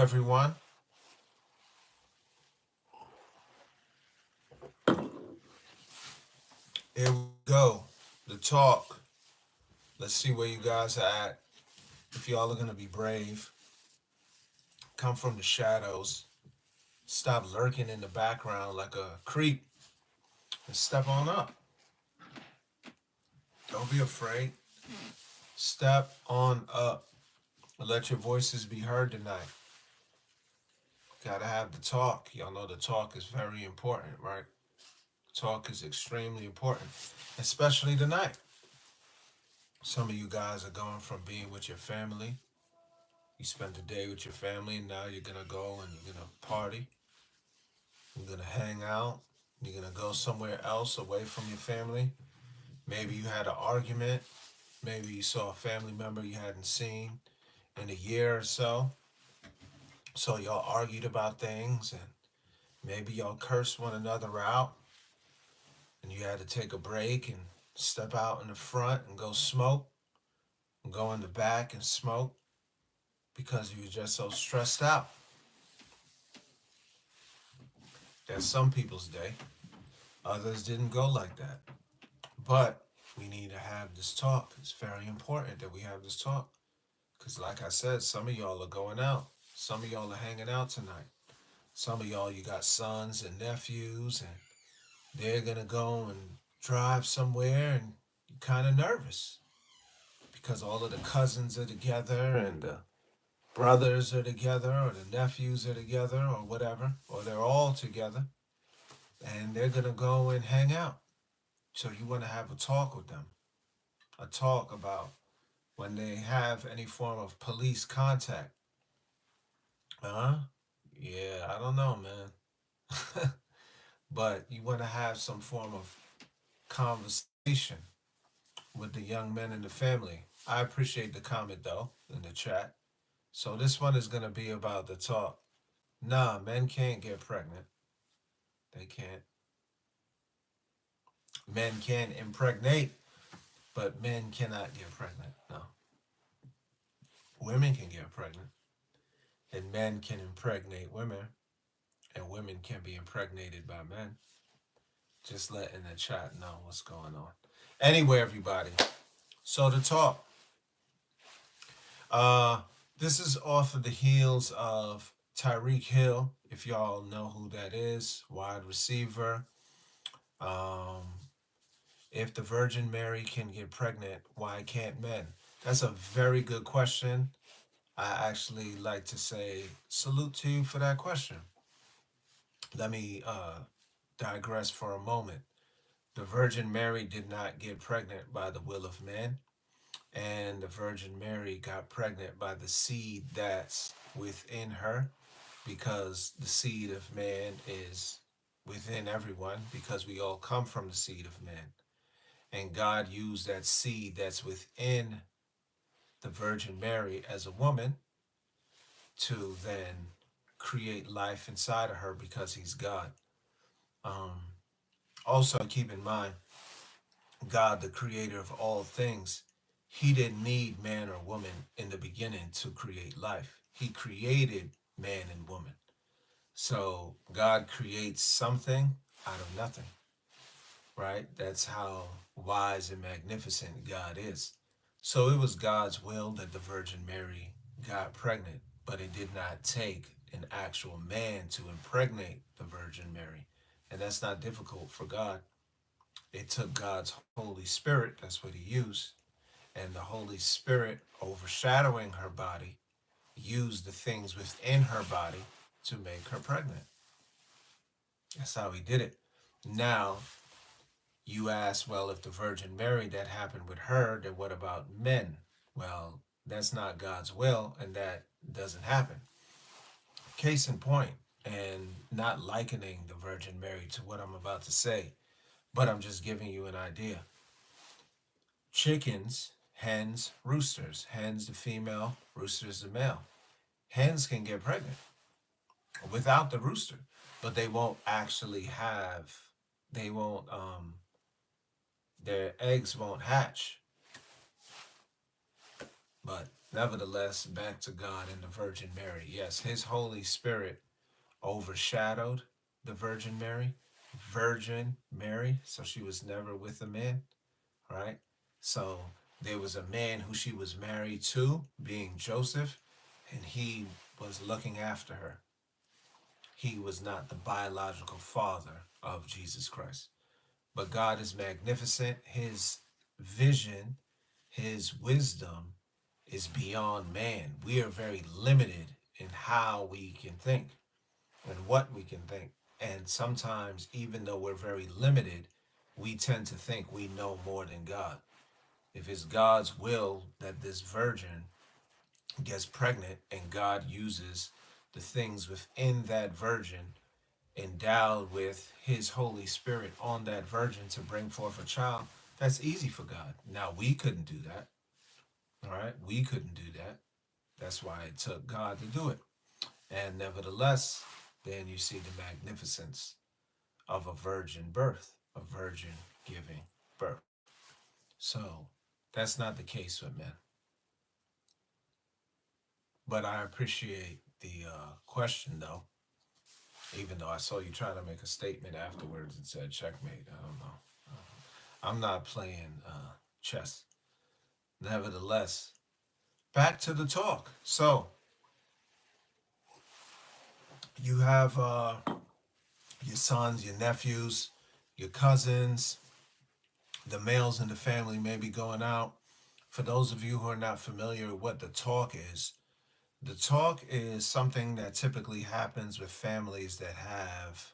everyone. Here we go. The talk. Let's see where you guys are at. If y'all are going to be brave, come from the shadows. Stop lurking in the background like a creep and step on up. Don't be afraid. Step on up and let your voices be heard tonight. Gotta have the talk. Y'all know the talk is very important, right? Talk is extremely important, especially tonight. Some of you guys are going from being with your family. You spent the day with your family, and now you're gonna go and you're gonna party. You're gonna hang out. You're gonna go somewhere else away from your family. Maybe you had an argument. Maybe you saw a family member you hadn't seen in a year or so. So y'all argued about things, and maybe y'all cursed one another out, and you had to take a break and step out in the front and go smoke, and go in the back and smoke because you were just so stressed out. That's some people's day. Others didn't go like that. But we need to have this talk. It's very important that we have this talk. Because, like I said, some of y'all are going out. Some of y'all are hanging out tonight. Some of y'all, you got sons and nephews, and they're going to go and drive somewhere, and you're kind of nervous because all of the cousins are together, and the brothers are together, or the nephews are together, or whatever, or they're all together, and they're going to go and hang out. So you want to have a talk with them, a talk about when they have any form of police contact. Huh? Yeah, I don't know, man. But you want to have some form of conversation with the young men in the family. I appreciate the comment, though, in the chat. So this one is going to be about the talk. Nah, men can't get pregnant. They can't. Men can impregnate, but men cannot get pregnant. No. Women can get pregnant, and men can impregnate women, and women can be impregnated by men. Just letting the chat know what's going on. Anyway, everybody. So to talk, uh, this is off of the heels of Tyreek Hill. If y'all know who that is, wide receiver. Um, if the Virgin Mary can get pregnant, why can't men? That's a very good question. I actually like to say salute to you for that question. Let me digress for a moment. The Virgin Mary did not get pregnant by the will of man, and the Virgin Mary got pregnant by the seed that's within her, because the seed of man is within everyone, because we all come from the seed of man. And God used that seed that's within the Virgin Mary as a woman to then create life inside of her because he's God. Um, Also, keep in mind, God, the creator of all things, he didn't need man or woman in the beginning to create life. He created man and woman. So God creates something out of nothing, right? That's how wise and magnificent God is. So it was God's will that the Virgin Mary got pregnant, but it did not take an actual man to impregnate the Virgin Mary. And that's not difficult for God. It took God's Holy Spirit, that's what he used, and the Holy Spirit overshadowing her body used the things within her body to make her pregnant. That's how he did it. Now, you ask, well, if the Virgin Mary, that happened with her, then what about men? Well, that's not God's will, and that doesn't happen. Case in point, and not likening the Virgin Mary to what I'm about to say, but I'm just giving you an idea. Chickens, hens, roosters. Hens the female, roosters the male. Hens can get pregnant without the rooster, but they won't actually have, they won't, their eggs won't hatch. But Nevertheless, back to God and the Virgin Mary. Yes, His Holy Spirit overshadowed the Virgin Mary. Virgin Mary, so she was never with a man, right? So there was a man who she was married to, being Joseph, and he was looking after her. He was not the biological father of Jesus Christ. But God is magnificent. His vision, his wisdom is beyond man. We are very limited in how we can think and what we can think. And sometimes, even though we're very limited, we tend to think we know more than God. If it's God's will that this virgin gets pregnant and God uses the things within that virgin endowed with his Holy Spirit on that virgin to bring forth a child, that's easy for God. Now, we couldn't do that. All right. We couldn't do that. That's why it took God to do it. And nevertheless, then you see the magnificence of a virgin birth, a virgin giving birth. So that's not the case with men. But I appreciate the question, though, even though I saw you trying to make a statement afterwards and said checkmate. I don't know. I'm not playing chess. Nevertheless, back to the talk. So you have your sons, your nephews, your cousins, the males in the family may be going out. For those of you who are not familiar with what the talk is something that typically happens with families that have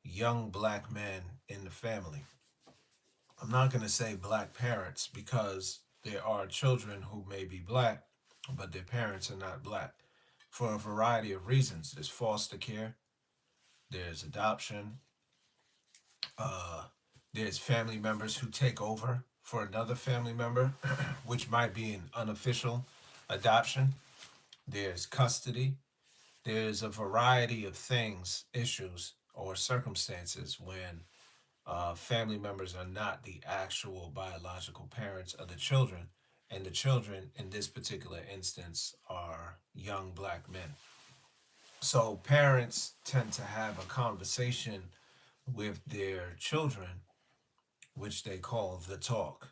young black men in the family. I'm not going to say black parents because there are children who may be black, but their parents are not black for a variety of reasons. There's foster care, there's adoption, uh, there's family members who take over for another family member, which might be an unofficial adoption. There's custody. There's a variety of things, issues, or circumstances when family members are not the actual biological parents of the children, and the children in this particular instance are young black men. So parents tend to have a conversation with their children, which they call the talk.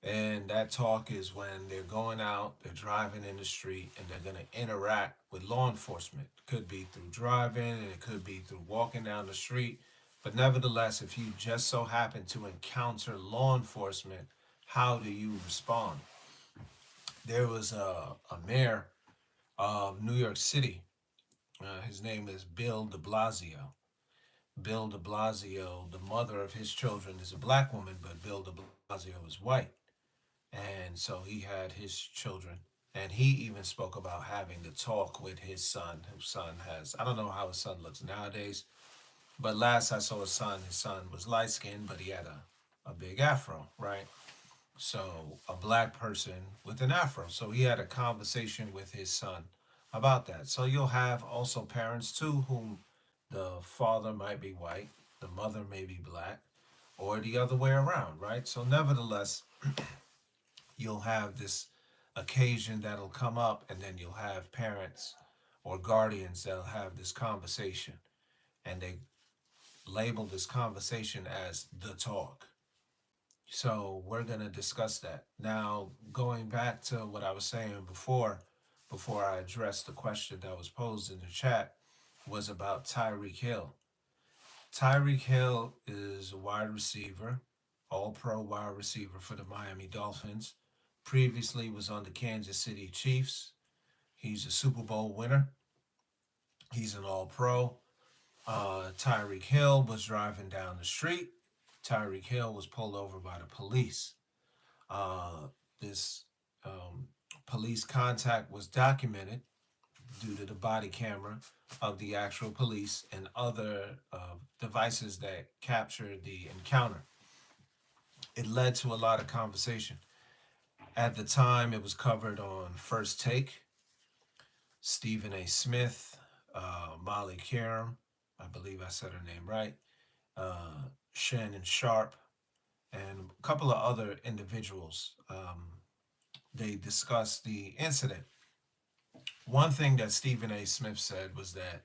And that talk is when they're going out, they're driving in the street, and they're going to interact with law enforcement. It could be through driving, and it could be through walking down the street. But nevertheless, if you just so happen to encounter law enforcement, how do you respond? There was a mayor of New York City. His name is Bill de Blasio. Bill de Blasio, the mother of his children, is a black woman, but Bill de Blasio is white. And so he had his children, and he even spoke about having to talk with his son, whose son has, I don't know how his son looks nowadays, but last I saw his son was light skinned, but he had a big afro, right? So a black person with an afro. So he had a conversation with his son about that. So you'll have also parents too, whom the father might be white, the mother may be black, or the other way around, right? So nevertheless, you'll have this occasion that'll come up, and then you'll have parents or guardians that'll have this conversation, and they label this conversation as the talk. So we're going to discuss that. Now, going back to what I was saying before I addressed the question that was posed in the chat, was about Tyreek Hill. Tyreek Hill is a wide receiver, all pro wide receiver for the Miami Dolphins. Previously was on the Kansas City Chiefs. He's a Super Bowl winner. He's an all pro. Tyreek Hill was driving down the street. Tyreek Hill was pulled over by the police. This police contact was documented due to the body camera of the actual police and other devices that captured the encounter. It led to a lot of conversation. At the time, it was covered on First Take, Stephen A. Smith, Molly Karam, I believe I said her name right, Shannon Sharp, and a couple of other individuals they discussed the incident. One thing that Stephen A. Smith said was that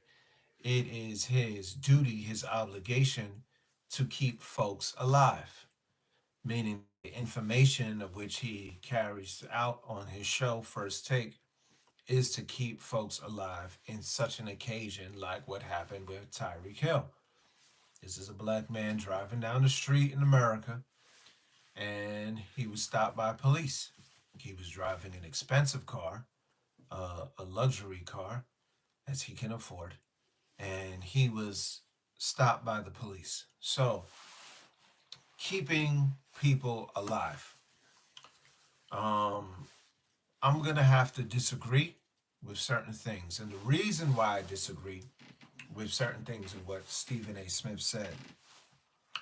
it is his duty, his obligation to keep folks alive, meaning that the information of which he carries out on his show, First Take, is to keep folks alive in such an occasion like what happened with Tyreek Hill. This is a black man driving down the street in America and he was stopped by police. He was driving an expensive car, a luxury car, as he can afford, and he was stopped by the police. So, keeping people alive. Um, I'm going to have to disagree with certain things. And the reason why I disagree with certain things of what Stephen A. Smith said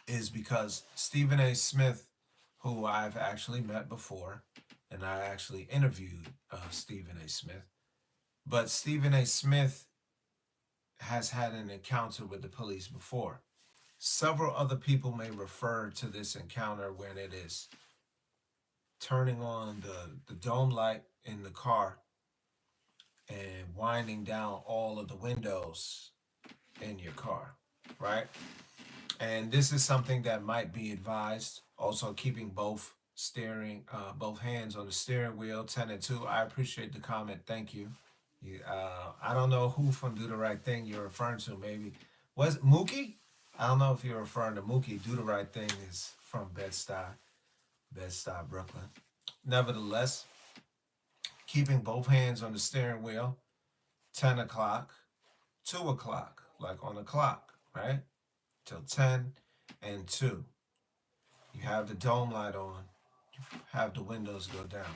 is because Stephen A. Smith, who I've actually met before, and I actually interviewed Stephen A. Smith, but Stephen A. Smith has had an encounter with the police before. Several other people may refer to this encounter when it is turning on the dome light in the car and winding down all of the windows in your car, right? And this is something that might be advised. Also, keeping both hands on the steering wheel, 10 and 2. I appreciate the comment. Thank you. I don't know who from Do the Right Thing you're referring to. Maybe was it Mookie? I don't know if you're referring to Mookie. Do the Right Thing is from Bed-Stuy, Brooklyn. Nevertheless, keeping both hands on the steering wheel, 10 o'clock, 2 o'clock, like on the clock, right? Till 10 and 2. You have the dome light on, have the windows go down.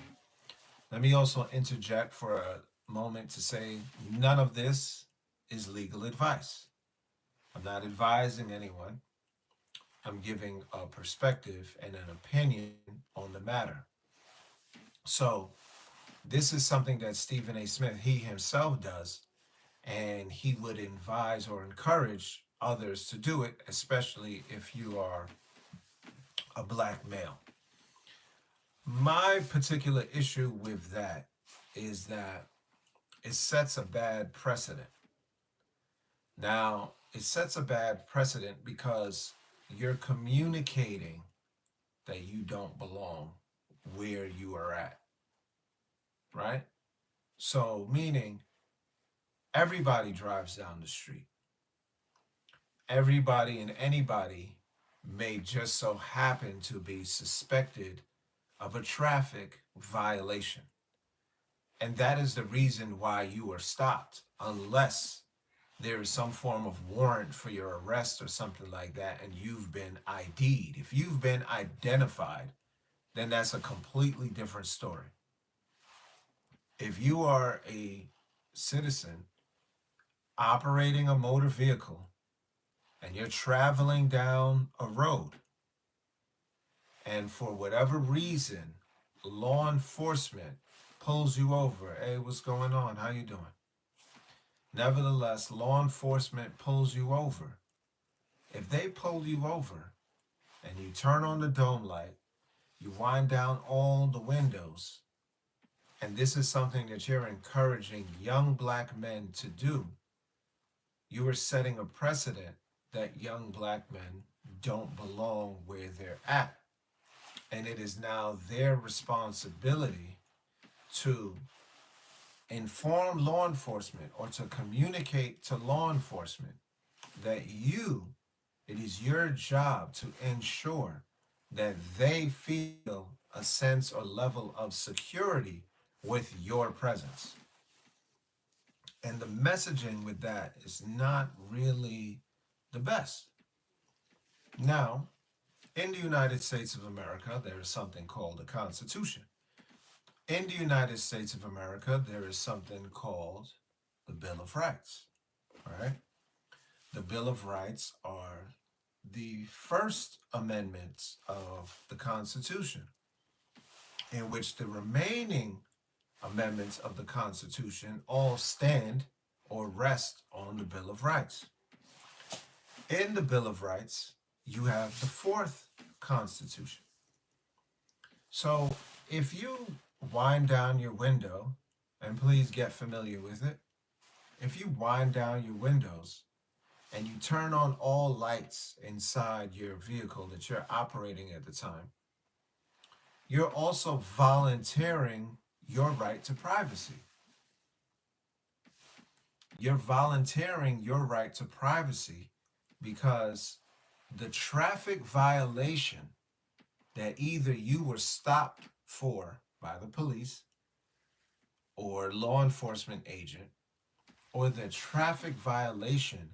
Let me also interject for a moment to say none of this is legal advice. I'm not advising anyone. I'm giving a perspective and an opinion on the matter. So, this is something that Stephen A. Smith, he himself does, and he would advise or encourage others to do it, especially if you are a black male. My particular issue with that is that it sets a bad precedent. Now, it sets a bad precedent because you're communicating that you don't belong where you are at, right? So, meaning everybody drives down the street. Everybody and anybody may just so happen to be suspected of a traffic violation. And that is the reason why you are stopped, unless there is some form of warrant for your arrest or something like that, and you've been ID'd. If you've been identified, then that's a completely different story. If you are a citizen operating a motor vehicle and you're traveling down a road, and for whatever reason, law enforcement pulls you over, hey, what's going on? How you doing? Nevertheless, law enforcement pulls you over. If they pull you over and you turn on the dome light, you wind down all the windows, and this is something that you're encouraging young black men to do, you are setting a precedent that young black men don't belong where they're at. And it is now their responsibility to inform law enforcement or to communicate to law enforcement that it is your job to ensure that they feel a sense or level of security with your presence. And the messaging with that is not really the best. Now, in the United States of America, there is something called the Constitution. In the United States of America, there is something called the Bill of Rights. All right? The Bill of Rights are the first amendments of the Constitution, in which the remaining amendments of the Constitution all stand or rest on the Bill of Rights. In the Bill of Rights, you have the fourth Constitution. So if you wind down your window, and please get familiar with it. If you wind down your windows and you turn on all lights inside your vehicle that you're operating at the time, you're also volunteering your right to privacy. You're volunteering your right to privacy because the traffic violation that either you were stopped for by the police or law enforcement agent, or the traffic violation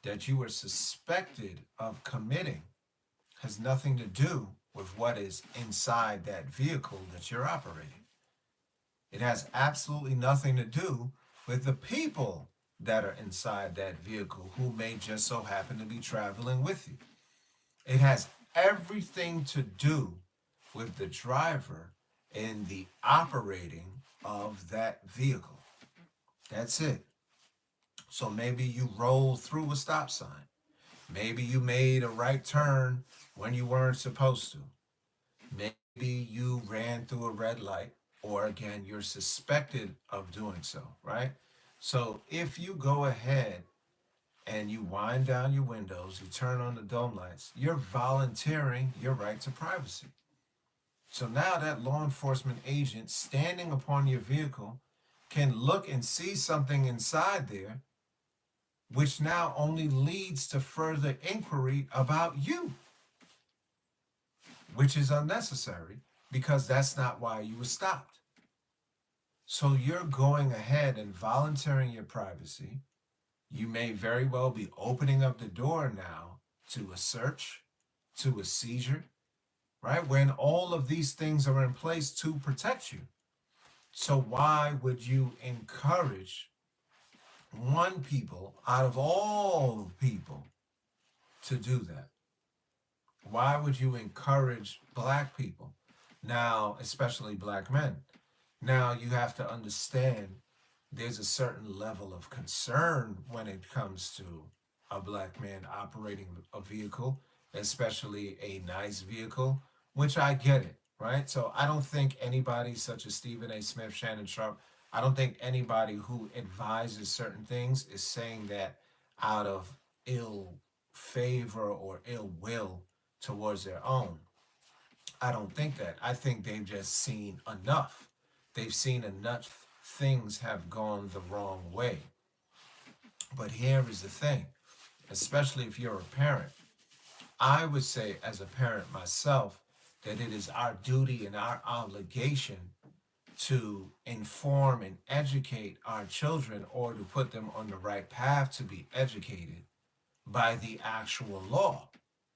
that you were suspected of committing has nothing to do with what is inside that vehicle that you're operating. It has absolutely nothing to do with the people that are inside that vehicle who may just so happen to be traveling with you. It has everything to do with the driver and the operating of that vehicle. That's it. So maybe you rolled through a stop sign. Maybe you made a right turn when you weren't supposed to. Maybe you ran through a red light, or again, you're suspected of doing so, right? So if you go ahead and you wind down your windows, you turn on the dome lights, you're volunteering your right to privacy. So now that law enforcement agent standing upon your vehicle can look and see something inside there, which now only leads to further inquiry about you, which is unnecessary because that's not why you were stopped. So you're going ahead and volunteering your privacy. You may very well be opening up the door now to a search, to a seizure, right? When all of these things are in place to protect you. So why would you encourage one people out of all people to do that? Why would you encourage black people? Now, especially black men. Now you have to understand there's a certain level of concern when it comes to a black man operating a vehicle, especially a nice vehicle, which I get it, right? So I don't think anybody such as Stephen A. Smith, Shannon Sharp, I don't think anybody who advises certain things is saying that out of ill favor or ill will towards their own. I don't think that. I think they've just seen enough. They've seen enough things have gone the wrong way. But here is the thing, especially if you're a parent. I would say, as a parent myself, that it is our duty and our obligation to inform and educate our children, or to put them on the right path to be educated by the actual law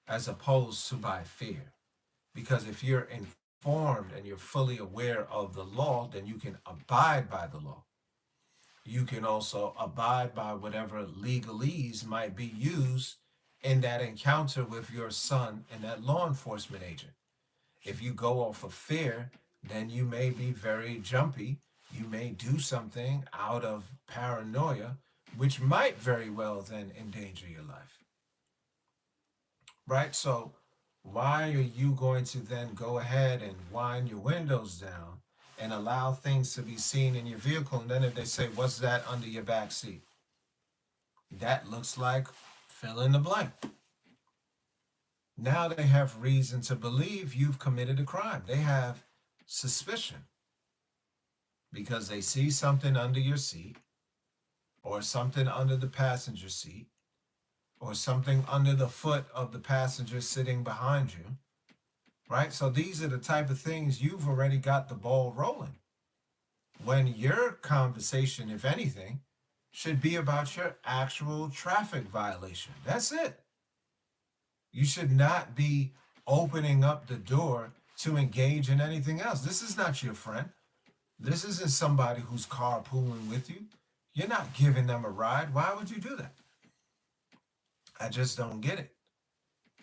as opposed to by fear. Because if you're informed and you're fully aware of the law, then you can abide by the law. You can also abide by whatever legalese might be used in that encounter with your son and that law enforcement agent. If you go off of fear, then you may be very jumpy. You may do something out of paranoia, which might very well then endanger your life. Right? So, why are you going to then go ahead and wind your windows down and allow things to be seen in your vehicle? And then if they say, what's that under your back seat? That looks like fill in the blank. Now they have reason to believe you've committed a crime. They have suspicion because they see something under your seat, or something under the passenger seat, or something under the foot of the passenger sitting behind you, right? So these are the type of things you've already got the ball rolling. When your conversation, if anything, should be about your actual traffic violation. That's it. You should not be opening up the door to engage in anything else. This is not your friend. This isn't somebody who's carpooling with you. You're not giving them a ride. Why would you do that? I just don't get it.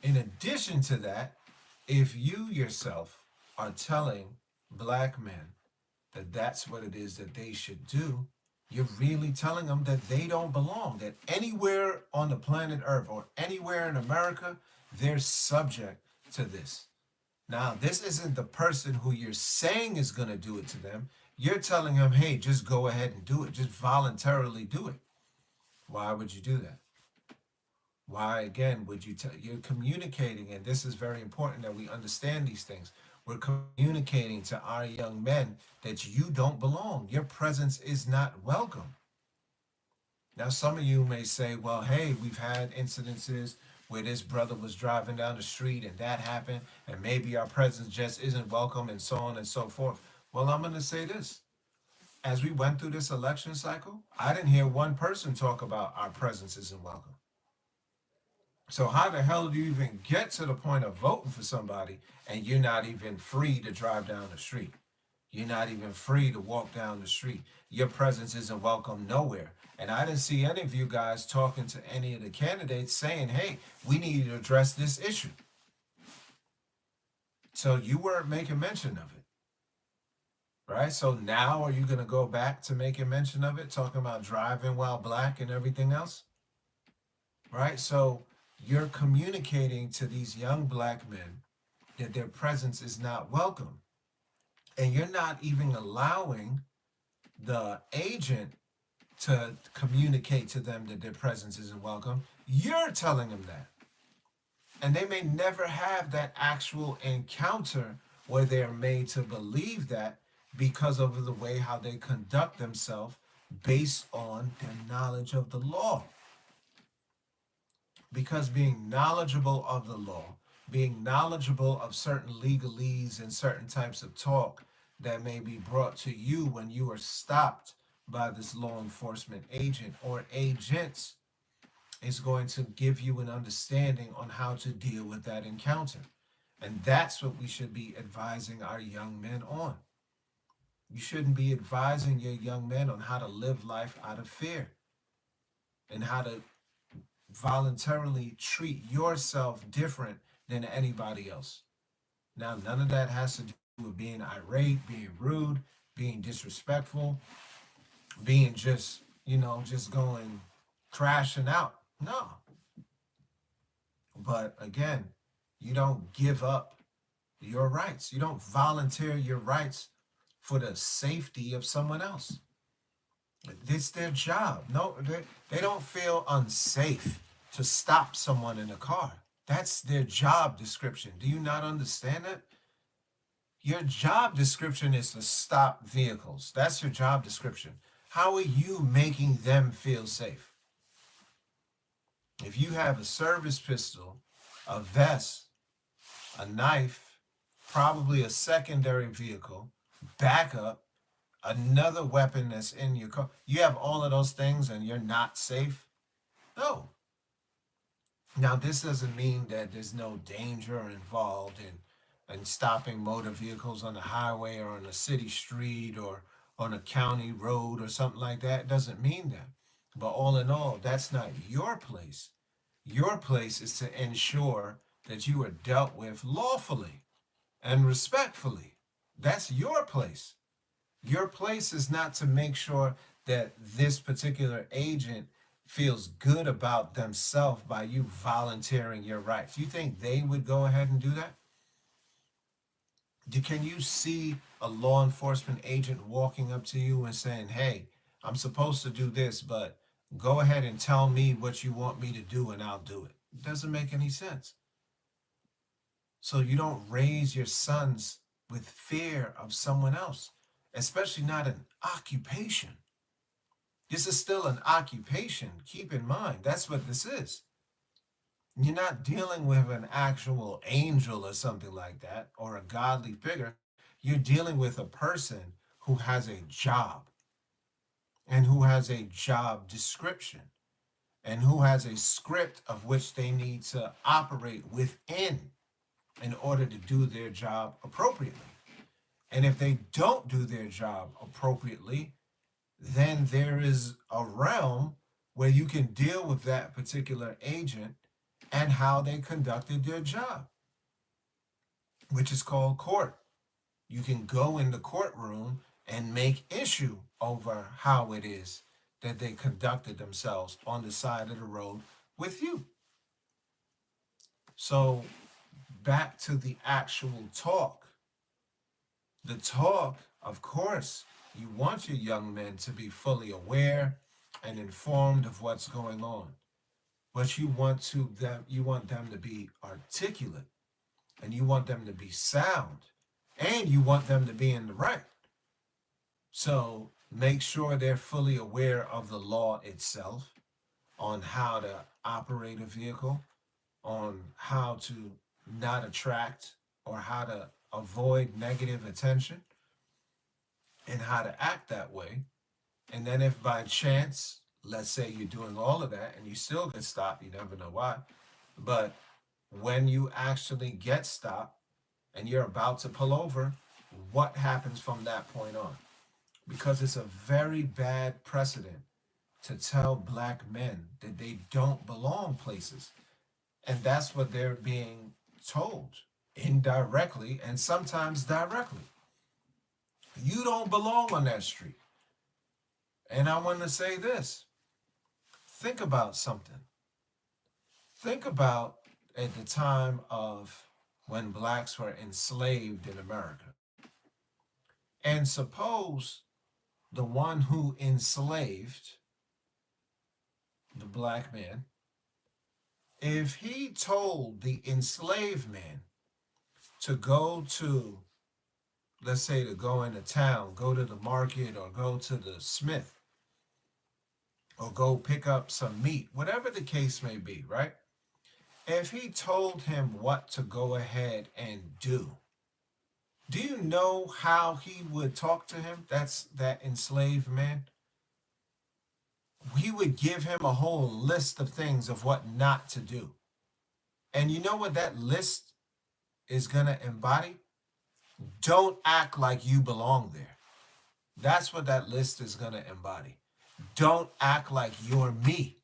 In addition to that, if you yourself are telling black men that that's what it is that they should do, you're really telling them that they don't belong, that anywhere on the planet Earth or anywhere in America, they're subject to this. Now, this isn't the person who you're saying is going to do it to them. You're telling them, hey, just go ahead and do it. Just voluntarily do it. Why would you do that? Why, again, would you tell? You're communicating, and this is very important that we understand these things. We're communicating to our young men that you don't belong. Your presence is not welcome. Now, some of you may say, well, hey, we've had incidences where this brother was driving down the street and that happened, and maybe our presence just isn't welcome, and so on and so forth. Well, I'm going to say this. As we went through this election cycle, I didn't hear one person talk about our presence isn't welcome. So, how the hell do you even get to the point of voting for somebody and you're not even free to drive down the street? You're not even free to walk down the street. Your presence isn't welcome nowhere. And I didn't see any of you guys talking to any of the candidates saying, hey, we need to address this issue. So you weren't making mention of it, right? So now are you going to go back to making mention of it, talking about driving while black and everything else, right? So you're communicating to these young black men that their presence is not welcome. And you're not even allowing the agent to communicate to them that their presence isn't welcome. You're telling them that. And they may never have that actual encounter where they're made to believe that because of the way how they conduct themselves based on their knowledge of the law. Because being knowledgeable of the law, being knowledgeable of certain legalese and certain types of talk that may be brought to you when you are stopped by this law enforcement agent or agents is going to give you an understanding on how to deal with that encounter. And that's what we should be advising our young men on. You shouldn't be advising your young men on how to live life out of fear and how to voluntarily treat yourself different than anybody else. Now, none of that has to do with being irate, being rude, being disrespectful, being just, just going crashing out. No. But again, you don't give up your rights. You don't volunteer your rights for the safety of someone else. It's their job. No, they don't feel unsafe to stop someone in a car. That's their job description. Do you not understand it? Your job description is to stop vehicles. That's your job description. How are you making them feel safe? If you have a service pistol, a vest, a knife, probably a secondary vehicle, backup, another weapon that's in your car, you have all of those things and you're not safe? No. Now, this doesn't mean that there's no danger involved in stopping motor vehicles on the highway or on a city street or on a county road or something like that. It doesn't mean that. But all in all, that's not your place. Your place is to ensure that you are dealt with lawfully and respectfully. That's your place. Your place is not to make sure that this particular agent feels good about themselves by you volunteering your rights. You think they would go ahead and do that? Can you see a law enforcement agent walking up to you and saying, hey, I'm supposed to do this, but go ahead and tell me what you want me to do and I'll do it? It doesn't make any sense. So you don't raise your sons with fear of someone else, especially not an occupation. This is still an occupation. Keep in mind, that's what this is. You're not dealing with an actual angel or something like that, or a godly figure. You're dealing with a person who has a job and who has a job description and who has a script of which they need to operate within in order to do their job appropriately. And if they don't do their job appropriately, then there is a realm where you can deal with that particular agent and how they conducted their job, which is called court. You can go in the courtroom and make issue over how it is that they conducted themselves on the side of the road with you. So back to the actual talk. The talk, of course, you want your young men to be fully aware and informed of what's going on. But you want them to be articulate, and you want them to be sound, and you want them to be in the right. So make sure they're fully aware of the law itself, on how to operate a vehicle, on how to not attract or how to avoid negative attention, and how to act that way. And then if by chance, let's say you're doing all of that and you still get stopped, you never know why. But when you actually get stopped and you're about to pull over, what happens from that point on? Because it's a very bad precedent to tell black men that they don't belong places. And that's what they're being told indirectly and sometimes directly. You don't belong on that street. And I want to say this, think about something. Think about at the time of when blacks were enslaved in America. And suppose the one who enslaved the black man, if he told the enslaved man to go to, let's say, to go into town, go to the market or go to the smith or go pick up some meat, whatever the case may be, right? If he told him what to go ahead and do you know how he would talk to him? That's that enslaved man. He would give him a whole list of things of what not to do. And you know what that list is going to embody? Don't act like you belong there. That's what that list is going to embody. Don't act like you're me.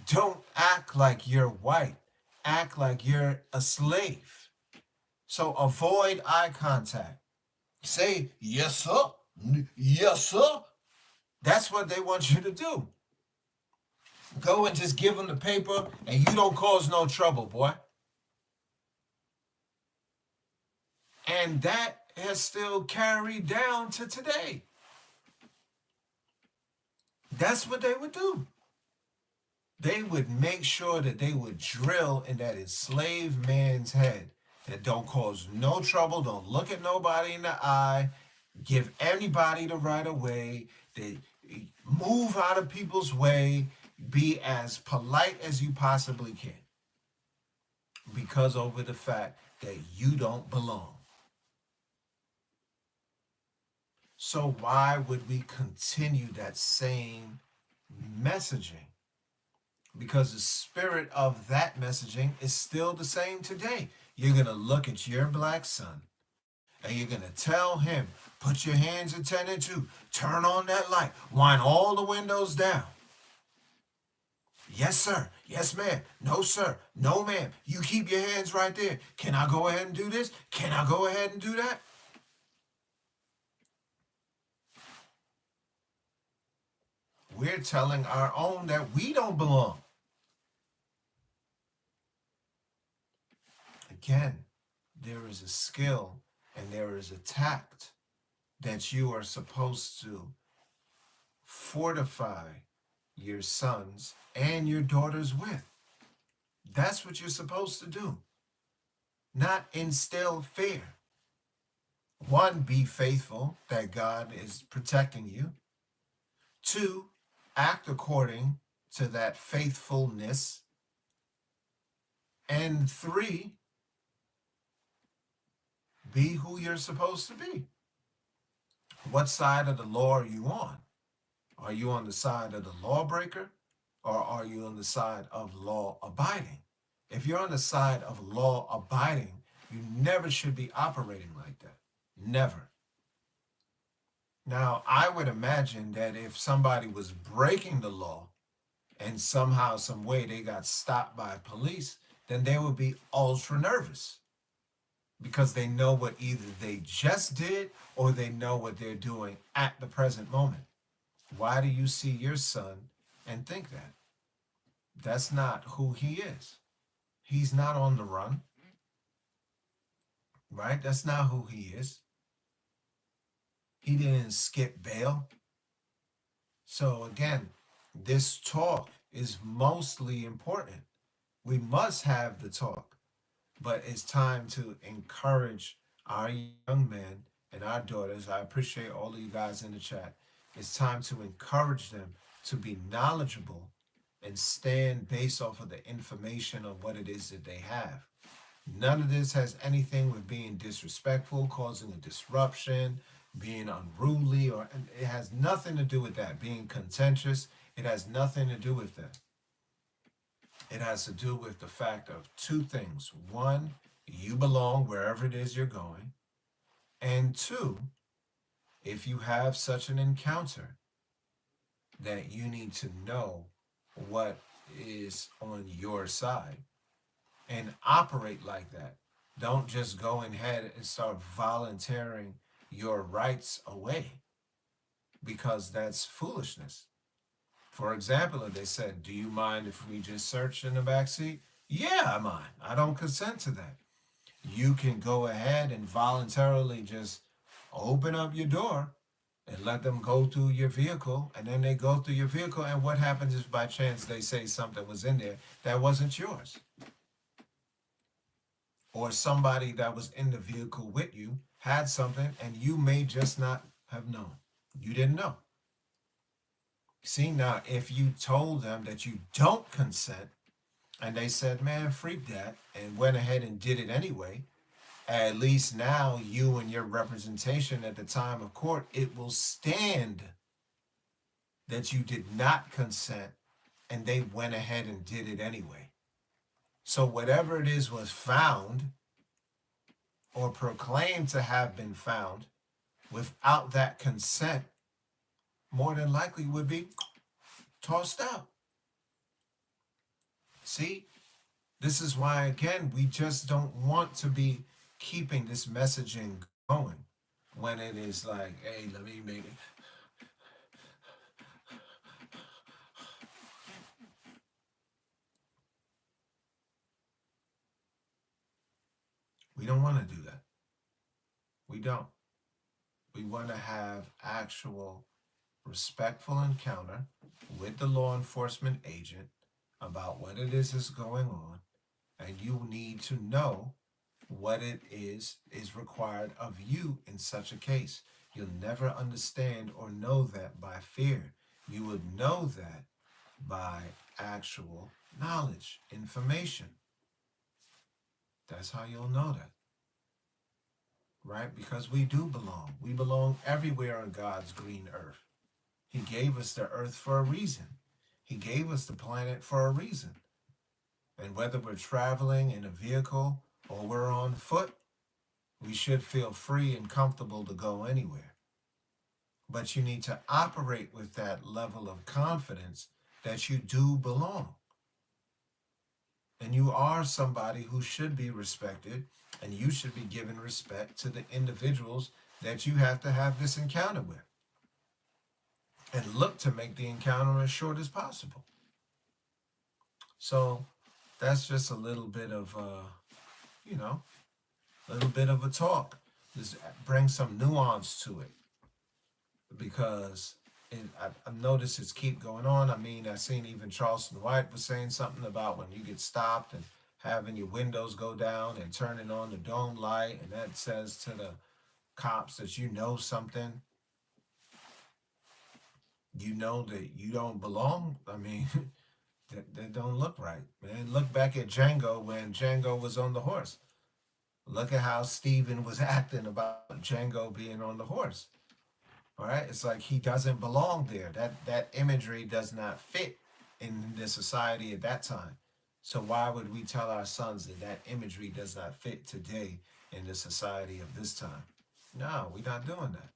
Don't act like you're white. Act like you're a slave. So avoid eye contact. Say, yes, sir. Yes, sir. That's what they want you to do. Go and just give them the paper and you don't cause no trouble, boy. And that has still carried down to today. That's what they would do. They would make sure that they would drill in that enslaved man's head that don't cause no trouble, don't look at nobody in the eye, give anybody the right of way, they move out of people's way, be as polite as you possibly can. Because over the fact that you don't belong. So why would we continue that same messaging? Because the spirit of that messaging is still the same today. You're going to look at your black son and you're going to tell him, put your hands at 10 and 2, turn on that light, wind all the windows down. Yes, sir. Yes, ma'am. No, sir. No, ma'am. You keep your hands right there. Can I go ahead and do this? Can I go ahead and do that? We're telling our own that we don't belong. Again, there is a skill and there is a tact that you are supposed to fortify your sons and your daughters with. That's what you're supposed to do. Not instill fear. One, be faithful that God is protecting you. Two, act according to that faithfulness. And three, be who you're supposed to be. What side of the law are you on? Are you on the side of the lawbreaker or are you on the side of law abiding? If you're on the side of law abiding, you never should be operating like that. Never. Now, I would imagine that if somebody was breaking the law and somehow, some way they got stopped by police, then they would be ultra nervous because they know what either they just did or they know what they're doing at the present moment. Why do you see your son and think that? That's not who he is. He's not on the run. right? That's not who he is. He didn't skip bail. So again, this talk is mostly important. We must have the talk, but it's time to encourage our young men and our daughters. I appreciate all of you guys in the chat. It's time to encourage them to be knowledgeable and stand based off of the information of what it is that they have. None of this has anything with being disrespectful, causing a disruption, being unruly, or it has nothing to do with that. Being contentious, it has nothing to do with that. It has to do with the fact of two things. One, you belong wherever it is you're going. And two, if you have such an encounter, that you need to know what is on your side and operate like that. Don't just go ahead and start volunteering your rights away because that's foolishness. For example, if they said, "Do you mind if we just search in the back seat?" Yeah, I mind. I don't consent to that. You can go ahead and voluntarily just open up your door and let them go through your vehicle, and then they go through your vehicle, and what happens if by chance they say something was in there that wasn't yours, or somebody that was in the vehicle with you had something and you may just not have known. You didn't know. See, now if you told them that you don't consent and they said, "Man, freak that," and went ahead and did it anyway, at least now you and your representation at the time of court, it will stand that you did not consent and they went ahead and did it anyway. So whatever it is was found or proclaimed to have been found without that consent, more than likely would be tossed out. See, this is why, again, we just don't want to be keeping this messaging going when it is like, "Hey, let me make it." We don't want to do that. We don't. We want to have actual respectful encounter with the law enforcement agent about what it is that's going on, and you need to know what it is required of you in such a case. You'll never understand or know that by fear. You would know that by actual knowledge, information. That's how you'll know that, right? Because we do belong. We belong everywhere on God's green earth. He gave us the earth for a reason. He gave us the planet for a reason. And whether we're traveling in a vehicle or we're on foot, we should feel free and comfortable to go anywhere. But you need to operate with that level of confidence that you do belong. And you are somebody who should be respected, and you should be given respect to the individuals that you have to have this encounter with. And look to make the encounter as short as possible. So that's just a little bit of, you know, a little bit of a talk. Just bring some nuance to it because I've noticed it's keep going on. I mean, I seen even Charleston White was saying something about when you get stopped and having your windows go down and turning on the dome light, and that says to the cops that you know something. You know that you don't belong. I mean, that don't look right, man. Look back at Django when Django was on the horse. Look at how Steven was acting about Django being on the horse. All right, it's like he doesn't belong there. That imagery does not fit in the society at that time. So why would we tell our sons that that imagery does not fit today in the society of this time? No, we're not doing that.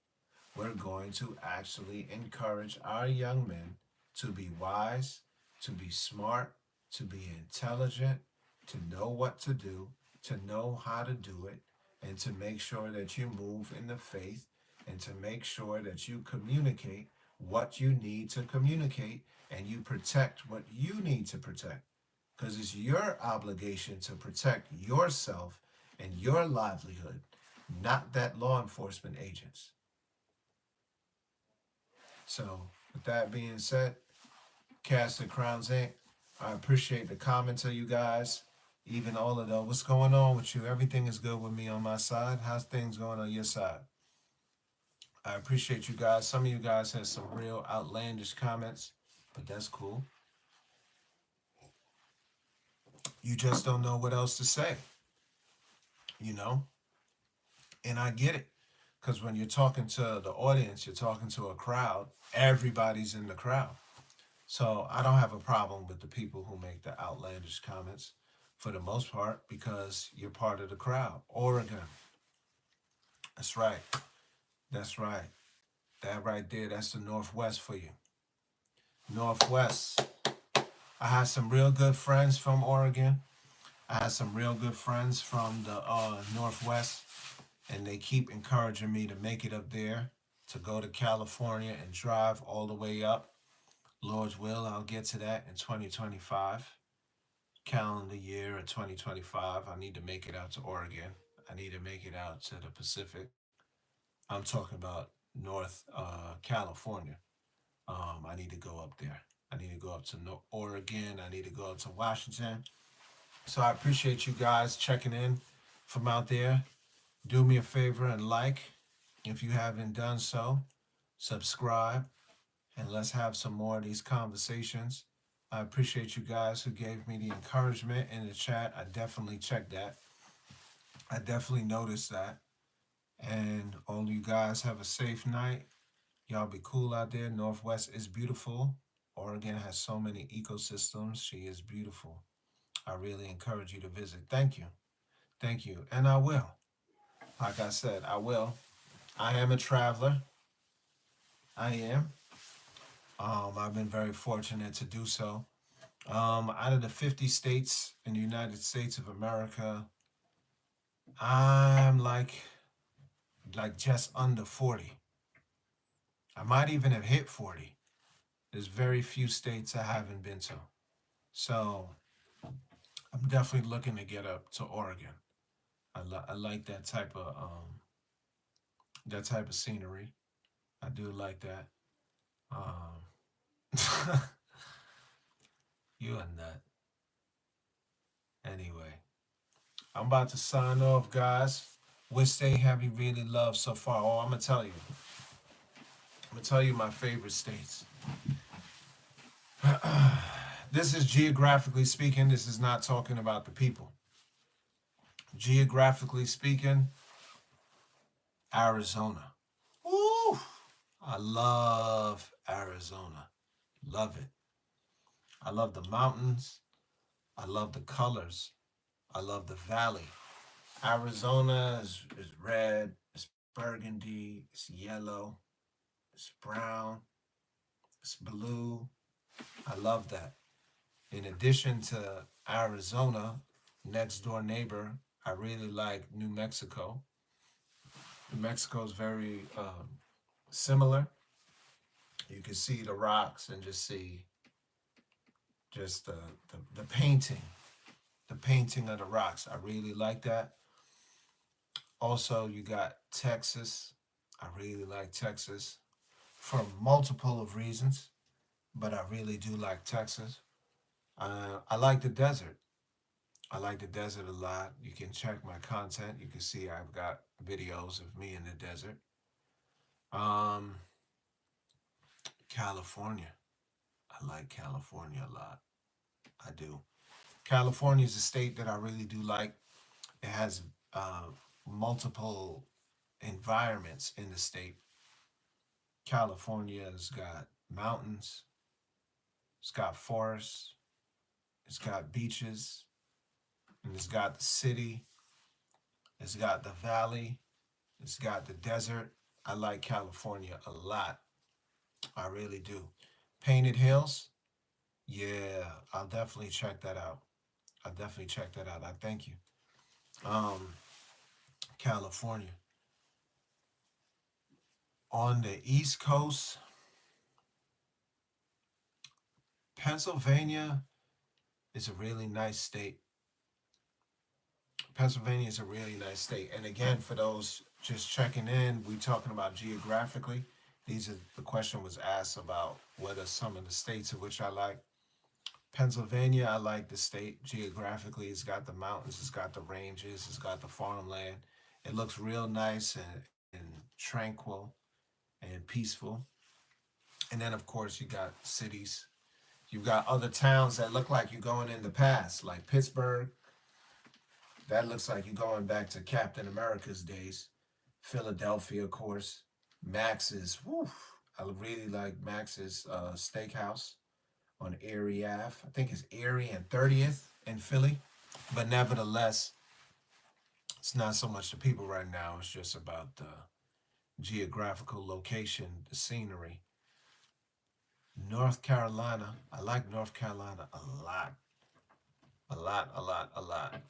We're going to actually encourage our young men to be wise, to be smart, to be intelligent, to know what to do, to know how to do it, and to make sure that you move in the faith and to make sure that you communicate what you need to communicate and you protect what you need to protect. Because it's your obligation to protect yourself and your livelihood, not that law enforcement agents. So, with that being said, Cast the Crowns Inc., I appreciate the comments of you guys. Even all of the what's going on with you? Everything is good with me on my side. How's things going on your side? I appreciate you guys. Some of you guys had some real outlandish comments, but that's cool. You just don't know what else to say, you know? And I get it. Because when you're talking to the audience, you're talking to a crowd, everybody's in the crowd. So I don't have a problem with the people who make the outlandish comments for the most part because you're part of the crowd. Oregon. That's right. That's right. That right there, that's the Northwest for you. Northwest. I had some real good friends from Oregon. I had some real good friends from the Northwest, and they keep encouraging me to make it up there, to go to California and drive all the way up. Lord's will, I'll get to that in 2025. Calendar year of 2025. I need to make it out to Oregon. I need to make it out to the Pacific. I'm talking about North California. I need to go up there. I need to go up to Oregon. I need to go up to Washington. So I appreciate you guys checking in from out there. Do me a favor and like if you haven't done so. Subscribe and let's have some more of these conversations. I appreciate you guys who gave me the encouragement in the chat. I definitely checked that. I definitely noticed that. And all you guys have a safe night. Y'all be cool out there. Northwest is beautiful. Oregon has so many ecosystems. She is beautiful. I really encourage you to visit. Thank you. Thank you. And I will. Like I said, I will. I am a traveler. I am. I've been very fortunate to do so. Out of the 50 states in the United States of America, I'm like just under 40. I might even have hit 40. There's very few states I haven't been to. So I'm definitely looking to get up to Oregon. I like that type of scenery. I do like that. Um, you a nut. Anyway, I'm about to sign off, guys. Which state have you really loved so far? Oh, I'm gonna tell you. I'm gonna tell you my favorite states. This is geographically speaking. This is not talking about the people. Geographically speaking, Arizona. Woo! I love Arizona. Love it. I love the mountains. I love the colors. I love the valley. Arizona is red, it's burgundy, it's yellow, it's brown, it's blue. I love that. In addition to Arizona, next door neighbor, I really like New Mexico. New Mexico is very similar. You can see the rocks and just see just the the painting of the rocks. I really like that. Also, you got Texas. I really like Texas for multiple of reasons, but I really do like Texas. I like the desert. I like the desert a lot. You can check my content. You can see I've got videos of me in the desert. Um, California. I like California a lot. I do. California is a state that I really do like. It has multiple environments in the state. California's got mountains, it's got forests, it's got beaches, and it's got the city, it's got the valley, it's got the desert. I like California a lot. I really do. Painted Hills, yeah, I'll definitely check that out. I'll definitely check that out. I thank you. Um, California. On the East Coast, Pennsylvania is a really nice state. Pennsylvania is a really nice state. And again, for those just checking in, we talking about geographically. These are the question was asked about what are some of the states of which I like. Pennsylvania, I like the state geographically. It's got the mountains, it's got the ranges, it's got the farmland. It looks real nice and tranquil and peaceful. And then, of course, you got cities. You've got other towns that look like you're going in the past, like Pittsburgh. That looks like you're going back to Captain America's days. Philadelphia, of course. Max's, whew, I really like Max's Steakhouse on Erie Ave. I think it's Erie and 30th in Philly. But nevertheless, it's not so much the people right now. It's just about the geographical location, the scenery. North Carolina, I like North Carolina a lot. A lot, a lot, a lot.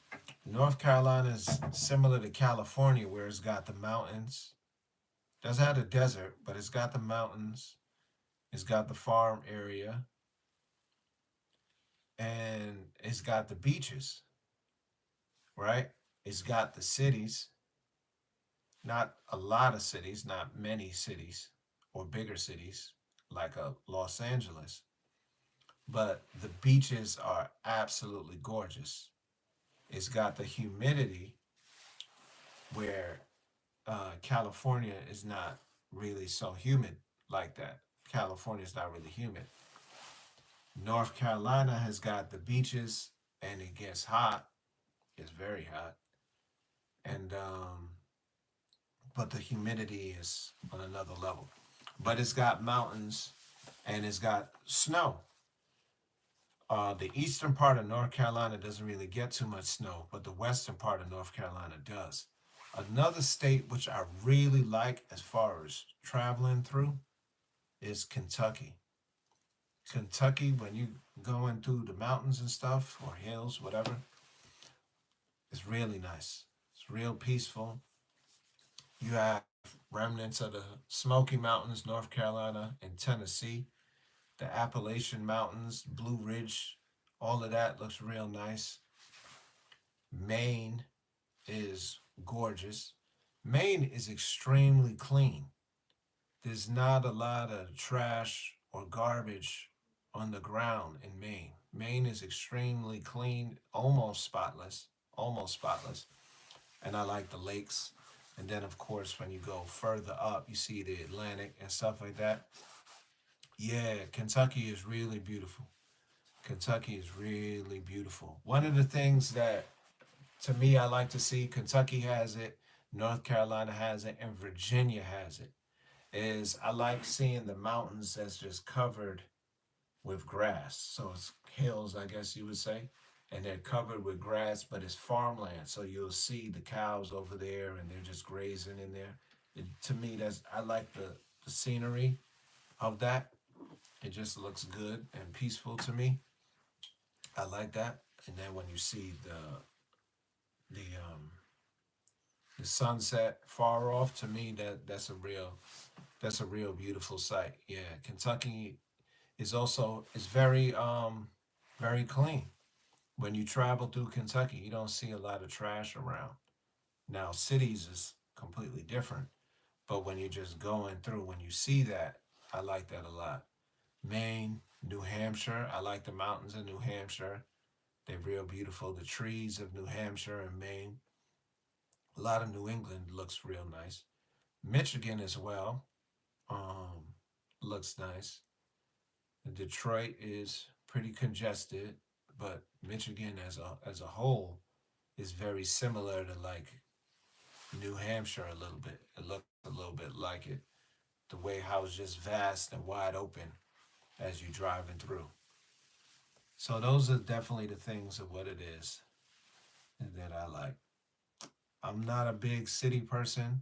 North Carolina is similar to California, where it's got the mountains. Doesn't have the desert, but it's got the mountains. It's got the farm area, and it's got the beaches, right? It's got the cities. Not a lot of cities, not many cities or bigger cities like a Los Angeles, but the beaches are absolutely gorgeous. It's got the humidity where California is not really so humid like that. California is not really humid. North Carolina has got the beaches and it gets hot. It's very hot. And but the humidity is on another level. But it's got mountains and it's got snow. The eastern part of North Carolina doesn't really get too much snow, but the western part of North Carolina does. Another state which I really like as far as traveling through is Kentucky. Kentucky, when you going through the mountains and stuff, or hills, whatever, it's really nice. It's real peaceful. You have remnants of the Smoky Mountains, North Carolina, and Tennessee. The Appalachian Mountains, Blue Ridge, all of that looks real nice. Maine is gorgeous. Maine is extremely clean. There's not a lot of trash or garbage on the ground in Maine. Maine is extremely clean, almost spotless, almost spotless. And I like the lakes. And then, of course, when you go further up, you see the Atlantic and stuff like that. Yeah, Kentucky is really beautiful. Kentucky is really beautiful. One of the things that to me I like to see, Kentucky has it, North Carolina has it, and Virginia has it, is I like seeing the mountains that's just covered with grass. So it's hills, I guess you would say, and they're covered with grass, but it's farmland. So you'll see the cows over there, and they're just grazing in there. To me, that's I like the scenery of that. It just looks good and peaceful to me. I like that. And then when you see the the sunset far off, to me that's a real beautiful sight. Yeah, Kentucky is very very clean. When you travel through Kentucky, you don't see a lot of trash around. Now, cities is completely different, but when you're just going through, when you see that, I like that a lot. Maine, New Hampshire, I like the mountains in New Hampshire. They're real beautiful. The trees of New Hampshire and Maine. A lot of New England looks real nice. Michigan as well um, looks nice. Detroit is pretty congested, but Michigan as a whole is very similar to like New Hampshire a little bit. It looks a little bit like it. The way how it's just vast and wide open as you're driving through. So those are definitely the things of what it is that I like. I'm not a big city person.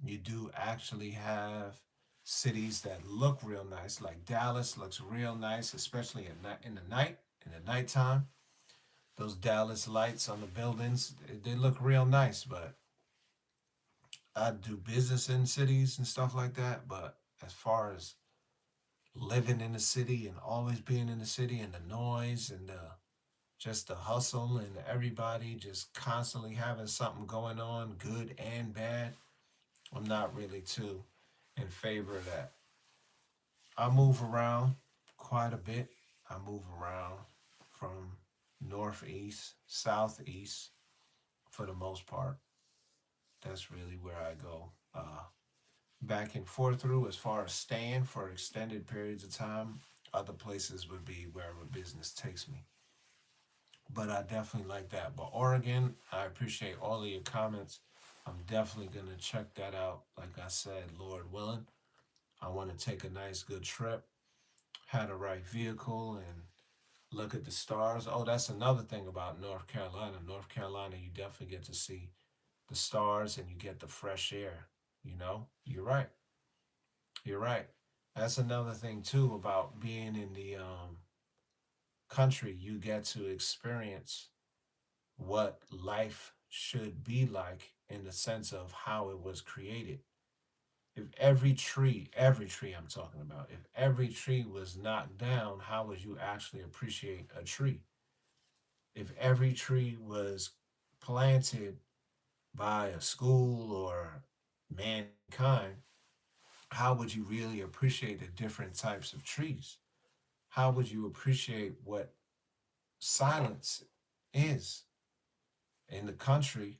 You do actually have cities that look real nice, like Dallas looks real nice, especially in the night, in the nighttime. Those Dallas lights on the buildings, they look real nice. But I do business in cities and stuff like that. But as far as living in the city and always being in the city and the noise and the just the hustle and everybody just constantly having something going on, good and bad, I'm not really too in favor of that. I move around quite a bit. I move around from northeast, southeast for the most part. That's really where I go. Back and forth through as far as staying for extended periods of time. Other places would be wherever business takes me. But I definitely like that. But Oregon, I appreciate all of your comments. I'm definitely going to check that out. Like I said, Lord willing, I want to take a nice, good trip, have the right vehicle, and look at the stars. Oh, that's another thing about North Carolina. North Carolina, you definitely get to see the stars and you get the fresh air. You know, you're right. You're right. That's another thing too about being in the country. You get to experience what life should be like in the sense of how it was created. If every tree I'm talking about, if every tree was knocked down, how would you actually appreciate a tree? If every tree was planted by a school or mankind, how would you really appreciate the different types of trees? How would you appreciate what silence is in the country,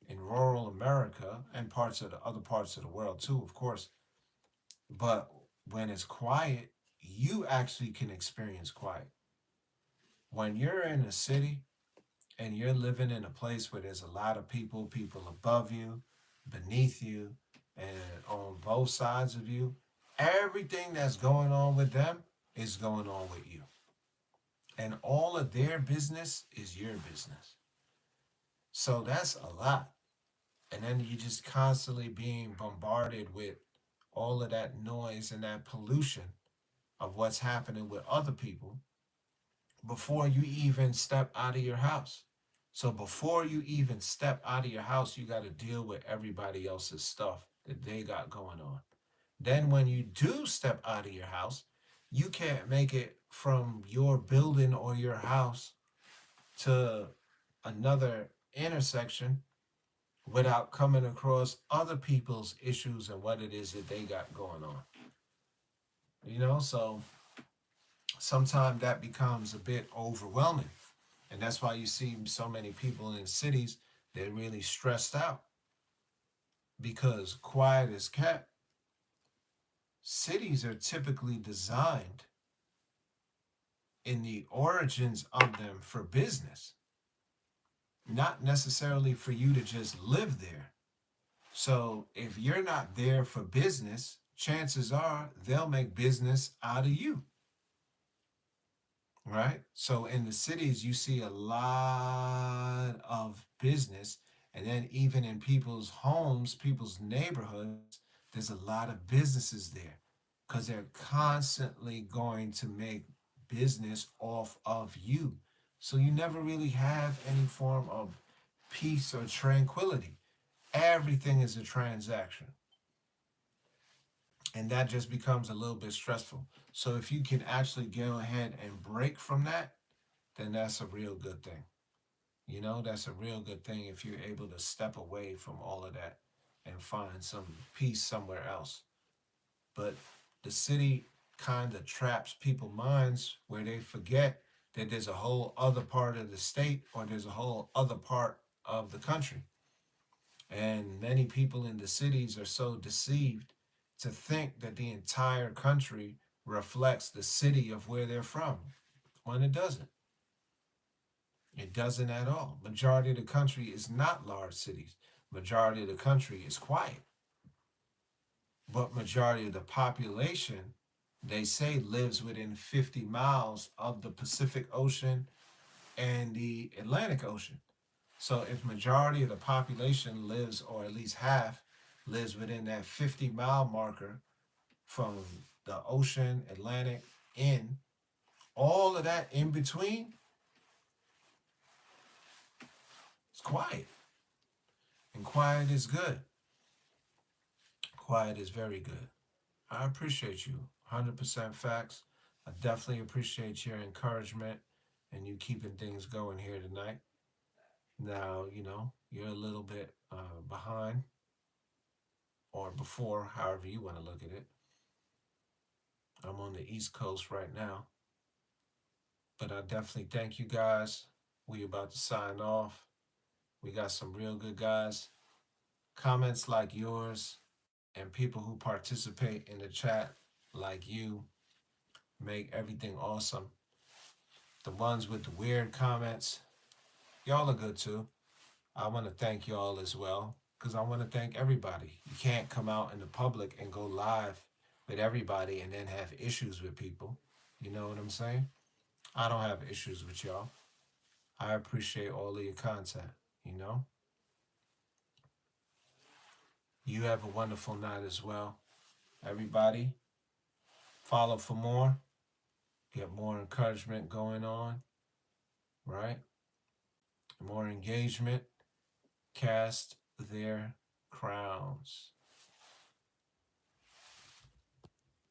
in rural America, and parts of the other parts of the world too, of course? But when it's quiet, you actually can experience quiet. When you're in a city and you're living in a place where there's a lot of people above you, beneath you, and on both sides of you, everything that's going on with them is going on with you. And all of their business is your business. So that's a lot. And then you just constantly being bombarded with all of that noise and that pollution of what's happening with other people before you even step out of your house. So before you even step out of your house, you got to deal with everybody else's stuff that they got going on. Then when you do step out of your house, you can't make it from your building or your house to another intersection without coming across other people's issues and what it is that they got going on. So sometimes that becomes a bit overwhelming. And that's why you see so many people in cities, they're really stressed out because quiet is kept. Cities are typically designed in the origins of them for business, not necessarily for you to just live there. So if you're not there for business, chances are they'll make business out of you, right? So in the cities, you see a lot of business. And then even in people's homes, people's neighborhoods, there's a lot of businesses there because they're constantly going to make business off of you. So you never really have any form of peace or tranquility. Everything is a transaction. And that just becomes a little bit stressful. So if you can actually go ahead and break from that, then that's a real good thing. That's a real good thing if you're able to step away from all of that and find some peace somewhere else. But the city kind of traps people's minds where they forget that there's a whole other part of the state or there's a whole other part of the country. And many people in the cities are so deceived to think that the entire country reflects the city of where they're from when it doesn't. It doesn't at all. Majority of the country is not large cities. Majority of the country is quiet. But majority of the population, they say, lives within 50 miles of the Pacific Ocean and the Atlantic Ocean. So if majority of the population lives, or at least half, lives within that 50-mile marker from the ocean, Atlantic, in, all of that in between, it's quiet. And quiet is good. Quiet is very good. I appreciate you. 100% facts. I definitely appreciate your encouragement and you keeping things going here tonight. Now, you're a little bit behind or before, however you want to look at it. I'm on the East Coast right now, but I definitely thank you guys. We about to sign off. We got some real good guys. Comments like yours and people who participate in the chat like you make everything awesome. The ones with the weird comments, y'all are good too. I want to thank y'all as well because I want to thank everybody. You can't come out in the public and go live with everybody and then have issues with people. You know what I'm saying? I don't have issues with y'all. I appreciate all of your content, you know? You have a wonderful night as well. Everybody, follow for more, get more encouragement going on, right? More engagement. Cast their crowns.